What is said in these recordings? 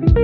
Hallo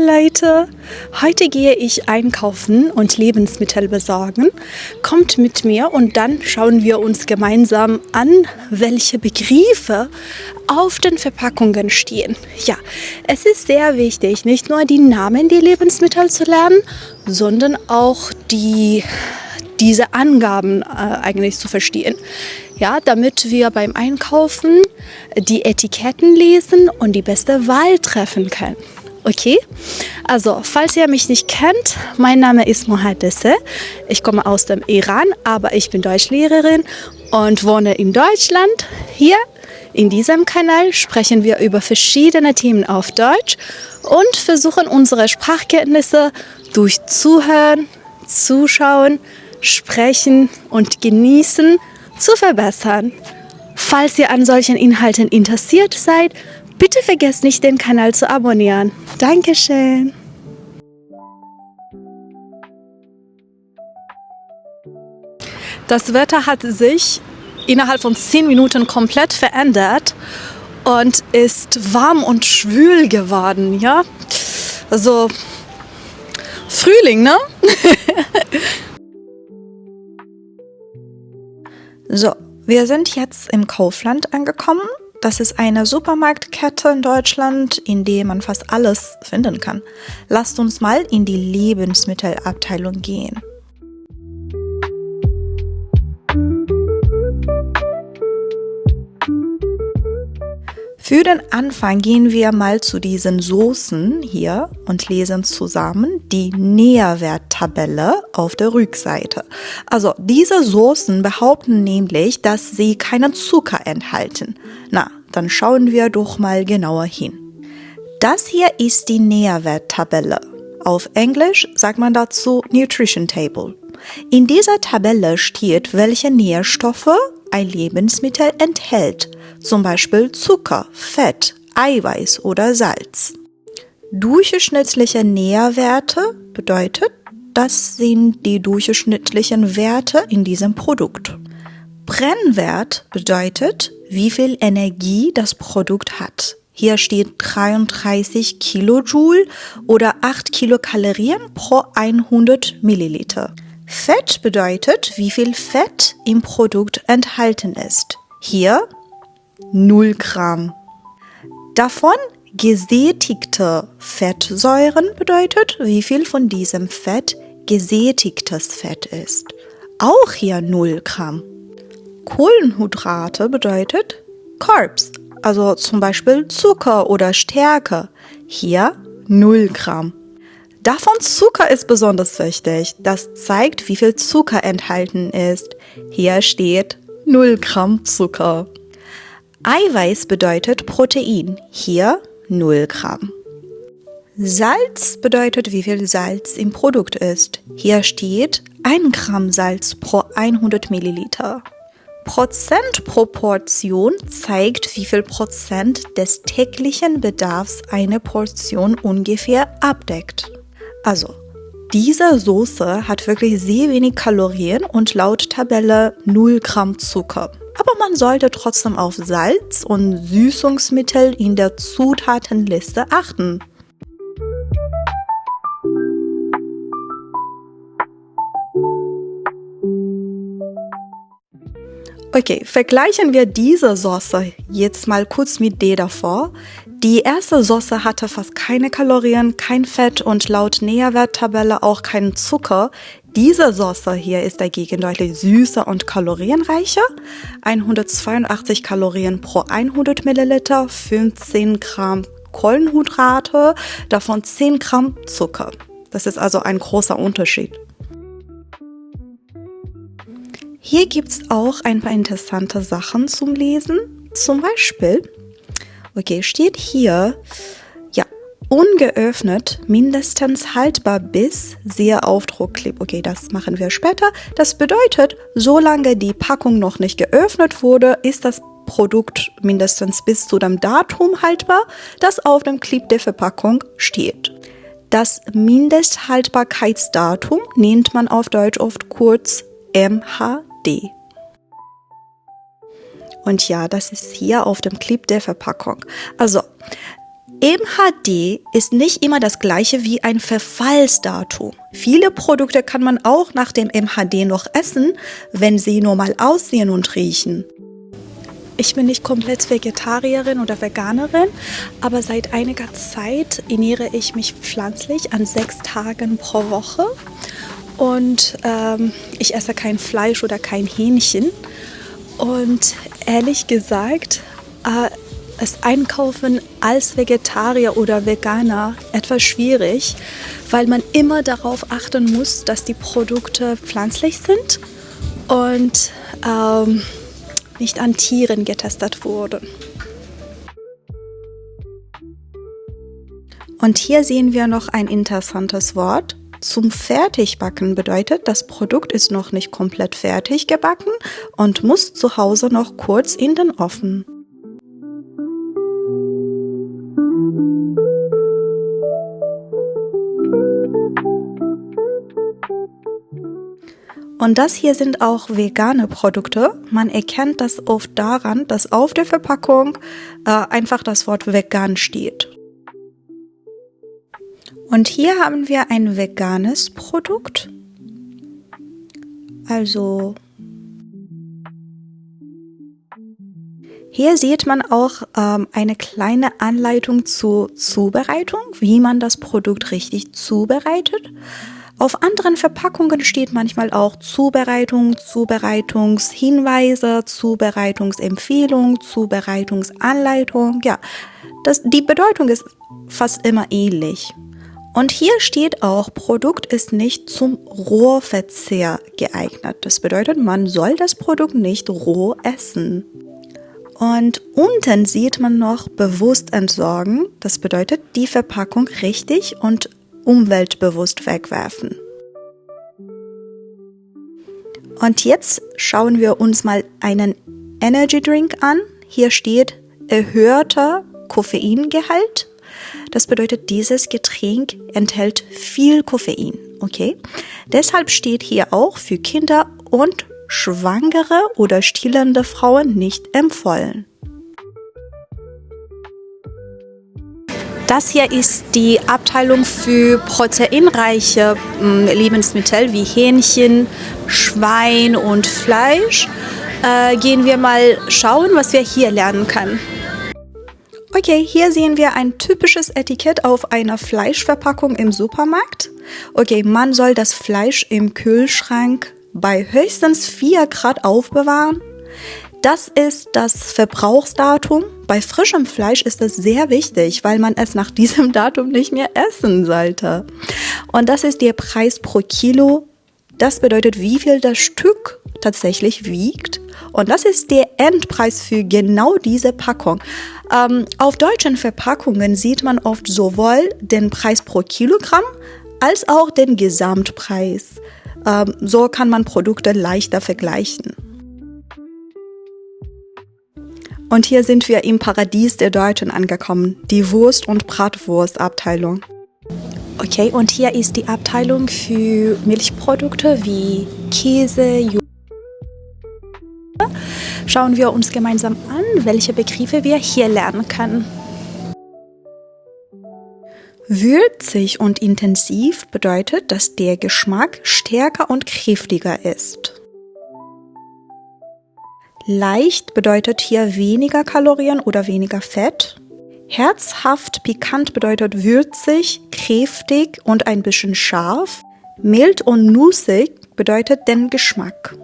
Leute, heute gehe ich einkaufen und Lebensmittel besorgen. Kommt mit mir und dann schauen wir uns gemeinsam an, welche Begriffe auf den Verpackungen stehen. Ja, es ist sehr wichtig, nicht nur die Namen der Lebensmittel zu lernen, sondern auch diese Angaben eigentlich zu verstehen. Ja, damit wir beim Einkaufen die Etiketten lesen und die beste Wahl treffen können. Okay, also falls ihr mich nicht kennt, mein Name ist Mohadesse. Ich komme aus dem Iran, aber ich bin Deutschlehrerin und wohne in Deutschland. Hier in diesem Kanal sprechen wir über verschiedene Themen auf Deutsch und versuchen unsere Sprachkenntnisse durch Zuhören, Zuschauen, Sprechen und Genießen zu verbessern. Falls ihr an solchen Inhalten interessiert seid, bitte vergesst nicht, den Kanal zu abonnieren. Dankeschön. Das Wetter hat sich innerhalb von 10 Minuten komplett verändert und ist warm und schwül geworden, ja? Also Frühling, ne? So, wir sind jetzt im Kaufland angekommen. Das ist eine Supermarktkette in Deutschland, in der man fast alles finden kann. Lasst uns mal in die Lebensmittelabteilung gehen. Für den Anfang gehen wir mal zu diesen Soßen hier und lesen zusammen die Nährwerttabelle auf der Rückseite. Also diese Soßen behaupten nämlich, dass sie keinen Zucker enthalten. Na, dann schauen wir doch mal genauer hin. Das hier ist die Nährwerttabelle. Auf Englisch sagt man dazu Nutrition Table. In dieser Tabelle steht, welche Nährstoffe ein Lebensmittel enthält. Zum Beispiel Zucker, Fett, Eiweiß oder Salz. Durchschnittliche Nährwerte bedeutet, das sind die durchschnittlichen Werte in diesem Produkt. Brennwert bedeutet, wie viel Energie das Produkt hat. Hier steht 33 Kilojoule oder 8 Kilokalorien pro 100 Milliliter. Fett bedeutet, wie viel Fett im Produkt enthalten ist. Hier 0 Gramm. Davon gesättigte Fettsäuren bedeutet, wie viel von diesem Fett gesättigtes Fett ist. Auch hier 0 Gramm. Kohlenhydrate bedeutet Carbs, also zum Beispiel Zucker oder Stärke. Hier 0 Gramm. Davon Zucker ist besonders wichtig. Das zeigt, wie viel Zucker enthalten ist. Hier steht 0 Gramm Zucker. Eiweiß bedeutet Protein. Hier 0 Gramm. Salz bedeutet, wie viel Salz im Produkt ist. Hier steht 1 Gramm Salz pro 100 Milliliter. Prozentproportion zeigt, wie viel Prozent des täglichen Bedarfs eine Portion ungefähr abdeckt. Also, diese Soße hat wirklich sehr wenig Kalorien und laut Tabelle 0 Gramm Zucker. Aber man sollte trotzdem auf Salz und Süßungsmittel in der Zutatenliste achten. Okay, vergleichen wir diese Soße jetzt mal kurz mit der davor. Die erste Soße hatte fast keine Kalorien, kein Fett und laut Nährwerttabelle auch keinen Zucker. Diese Soße hier ist dagegen deutlich süßer und kalorienreicher. 182 Kalorien pro 100 Milliliter, 15 Gramm Kohlenhydrate, davon 10 Gramm Zucker. Das ist also ein großer Unterschied. Hier gibt es auch ein paar interessante Sachen zum Lesen. Zum Beispiel, okay, steht hier, ja, ungeöffnet, mindestens haltbar bis, siehe Aufdruckclip. Okay, das machen wir später. Das bedeutet, solange die Packung noch nicht geöffnet wurde, ist das Produkt mindestens bis zu dem Datum haltbar, das auf dem Clip der Verpackung steht. Das Mindesthaltbarkeitsdatum nennt man auf Deutsch oft kurz MHD. Und ja, das ist hier auf dem Clip der Verpackung. Also, MHD ist nicht immer das gleiche wie ein Verfallsdatum. Viele Produkte kann man auch nach dem MHD noch essen, wenn sie normal aussehen und riechen. Ich bin nicht komplett Vegetarierin oder Veganerin, aber seit einiger Zeit ernähre ich mich pflanzlich an 6 Tagen pro Woche. Und ich esse kein Fleisch oder kein Hähnchen. Und ehrlich gesagt, ist Einkaufen als Vegetarier oder Veganer etwas schwierig, weil man immer darauf achten muss, dass die Produkte pflanzlich sind und nicht an Tieren getestet wurden. Und hier sehen wir noch ein interessantes Wort. Zum Fertigbacken bedeutet, das Produkt ist noch nicht komplett fertig gebacken und muss zu Hause noch kurz in den Ofen. Und das hier sind auch vegane Produkte. Man erkennt das oft daran, dass auf der Verpackung einfach das Wort vegan steht. Und hier haben wir ein veganes Produkt. Also hier sieht man auch eine kleine Anleitung zur Zubereitung, wie man das Produkt richtig zubereitet. Auf anderen Verpackungen steht manchmal auch Zubereitung, Zubereitungshinweise, Zubereitungsempfehlung, Zubereitungsanleitung. Ja, die Bedeutung ist fast immer ähnlich. Und hier steht auch, Produkt ist nicht zum Rohverzehr geeignet. Das bedeutet, man soll das Produkt nicht roh essen. Und unten sieht man noch bewusst entsorgen. Das bedeutet, die Verpackung richtig und umweltbewusst wegwerfen. Und jetzt schauen wir uns mal einen Energy Drink an. Hier steht erhöhter Koffeingehalt. Das bedeutet, dieses Getränk enthält viel Koffein, okay? Deshalb steht hier auch für Kinder und Schwangere oder stillende Frauen nicht empfohlen. Das hier ist die Abteilung für proteinreiche Lebensmittel wie Hähnchen, Schwein und Fleisch. Gehen wir mal schauen, was wir hier lernen können. Okay, hier sehen wir ein typisches Etikett auf einer Fleischverpackung im Supermarkt. Okay, man soll das Fleisch im Kühlschrank bei höchstens 4 Grad aufbewahren. Das ist das Verbrauchsdatum. Bei frischem Fleisch ist das sehr wichtig, weil man es nach diesem Datum nicht mehr essen sollte. Und das ist der Preis pro Kilo. Das bedeutet, wie viel das Stück tatsächlich wiegt. Und das ist der Endpreis für genau diese Packung. Auf deutschen Verpackungen sieht man oft sowohl den Preis pro Kilogramm als auch den Gesamtpreis. So kann man Produkte leichter vergleichen. Und hier sind wir im Paradies der Deutschen angekommen, die Wurst- und Bratwurstabteilung. Okay, und hier ist die Abteilung für Milchprodukte wie Käse, Joghurt. Schauen wir uns gemeinsam an, welche Begriffe wir hier lernen können. Würzig und intensiv bedeutet, dass der Geschmack stärker und kräftiger ist. Leicht bedeutet hier weniger Kalorien oder weniger Fett. Herzhaft pikant bedeutet würzig, kräftig und ein bisschen scharf. Mild und nussig bedeutet den Geschmack.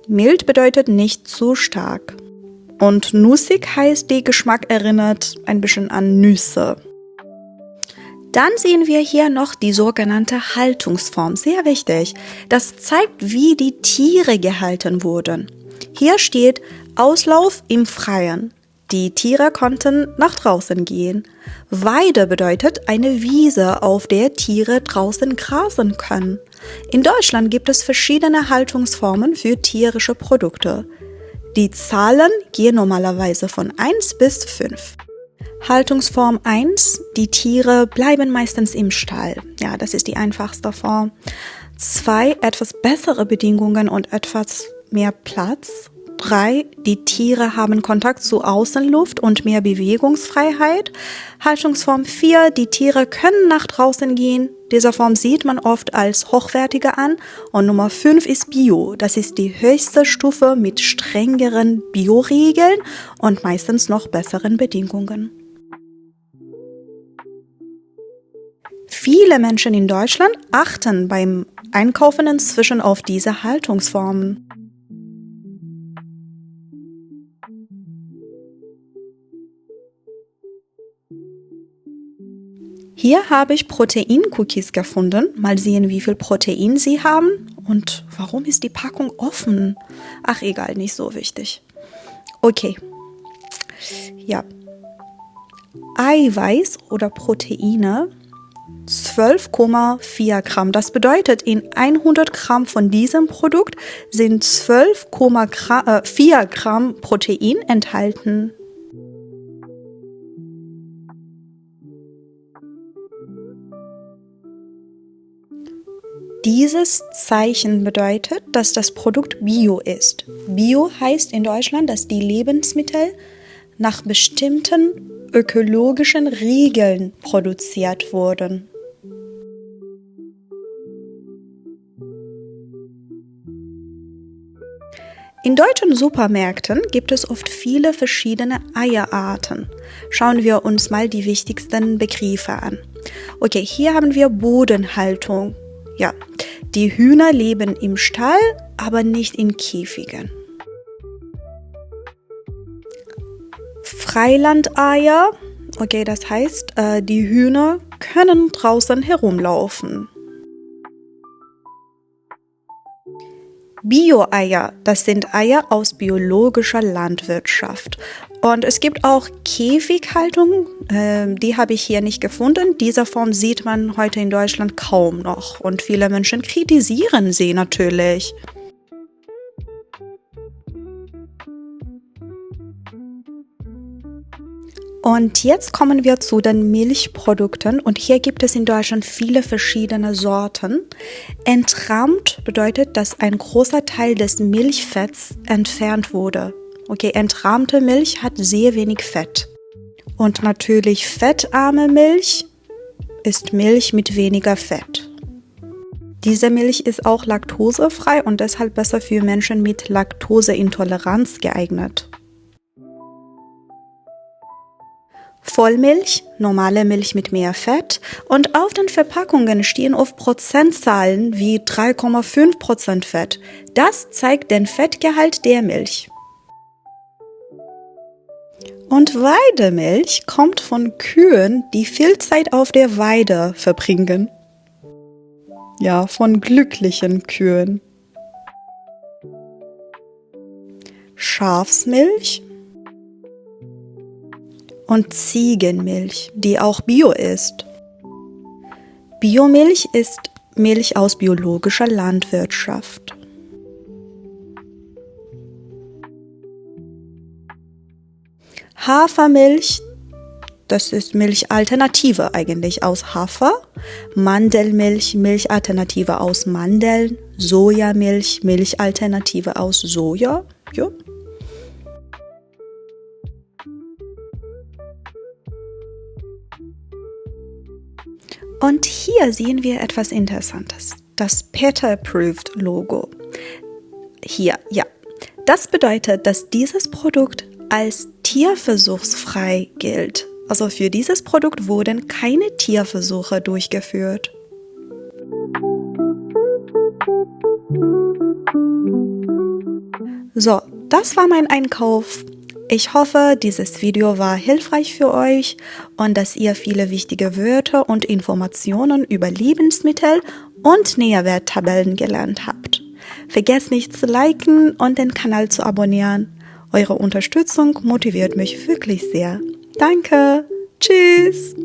Mild bedeutet nicht zu stark. Und nussig heißt, der Geschmack erinnert ein bisschen an Nüsse. Dann sehen wir hier noch die sogenannte Haltungsform. Sehr wichtig. Das zeigt, wie die Tiere gehalten wurden. Hier steht Auslauf im Freien. Die Tiere konnten nach draußen gehen. Weide bedeutet eine Wiese, auf der Tiere draußen grasen können. In Deutschland gibt es verschiedene Haltungsformen für tierische Produkte. Die Zahlen gehen normalerweise von 1 bis 5. Haltungsform 1, die Tiere bleiben meistens im Stall. Ja, das ist die einfachste Form. 2, etwas bessere Bedingungen und etwas mehr Platz. 3, die Tiere haben Kontakt zur Außenluft und mehr Bewegungsfreiheit. Haltungsform 4, die Tiere können nach draußen gehen. Diese Form sieht man oft als hochwertiger an. Und Nummer 5 ist Bio. Das ist die höchste Stufe mit strengeren Bioregeln und meistens noch besseren Bedingungen. Viele Menschen in Deutschland achten beim Einkaufen inzwischen auf diese Haltungsformen. Hier habe ich Protein-Cookies gefunden. Mal sehen, wie viel Protein sie haben. Und warum ist die Packung offen? Ach, egal, nicht so wichtig. Okay. Ja. Eiweiß oder Proteine 12,4 Gramm. Das bedeutet, in 100 Gramm von diesem Produkt sind 12,4 Gramm Protein enthalten. Dieses Zeichen bedeutet, dass das Produkt Bio ist. Bio heißt in Deutschland, dass die Lebensmittel nach bestimmten ökologischen Regeln produziert wurden. In deutschen Supermärkten gibt es oft viele verschiedene Eierarten. Schauen wir uns mal die wichtigsten Begriffe an. Okay, hier haben wir Bodenhaltung. Ja, die Hühner leben im Stall, aber nicht in Käfigen. Freilandeier, okay, das heißt, die Hühner können draußen herumlaufen. Bio-Eier, das sind Eier aus biologischer Landwirtschaft. Und es gibt auch Käfighaltung, die habe ich hier nicht gefunden. Diese Form sieht man heute in Deutschland kaum noch. Und viele Menschen kritisieren sie natürlich. Und jetzt kommen wir zu den Milchprodukten und hier gibt es in Deutschland viele verschiedene Sorten. Entrahmt bedeutet, dass ein großer Teil des Milchfetts entfernt wurde. Okay, entrahmte Milch hat sehr wenig Fett. Und natürlich fettarme Milch ist Milch mit weniger Fett. Diese Milch ist auch laktosefrei und deshalb besser für Menschen mit Laktoseintoleranz geeignet. Vollmilch, normale Milch mit mehr Fett und auf den Verpackungen stehen oft Prozentzahlen wie 3,5% Fett. Das zeigt den Fettgehalt der Milch. Und Weidemilch kommt von Kühen, die viel Zeit auf der Weide verbringen. Ja, von glücklichen Kühen. Schafsmilch und Ziegenmilch, die auch Bio ist. Biomilch ist Milch aus biologischer Landwirtschaft. Hafermilch, das ist Milchalternative eigentlich aus Hafer. Mandelmilch, Milchalternative aus Mandeln. Sojamilch, Milchalternative aus Soja. Ja. Und hier sehen wir etwas Interessantes. Das PETA-Approved-Logo. Hier, ja. Das bedeutet, dass dieses Produkt als tierversuchsfrei gilt. Also für dieses Produkt wurden keine Tierversuche durchgeführt. So, das war mein Einkauf. Ich hoffe, dieses Video war hilfreich für euch und dass ihr viele wichtige Wörter und Informationen über Lebensmittel und Nährwerttabellen gelernt habt. Vergesst nicht zu liken und den Kanal zu abonnieren. Eure Unterstützung motiviert mich wirklich sehr. Danke. Tschüss.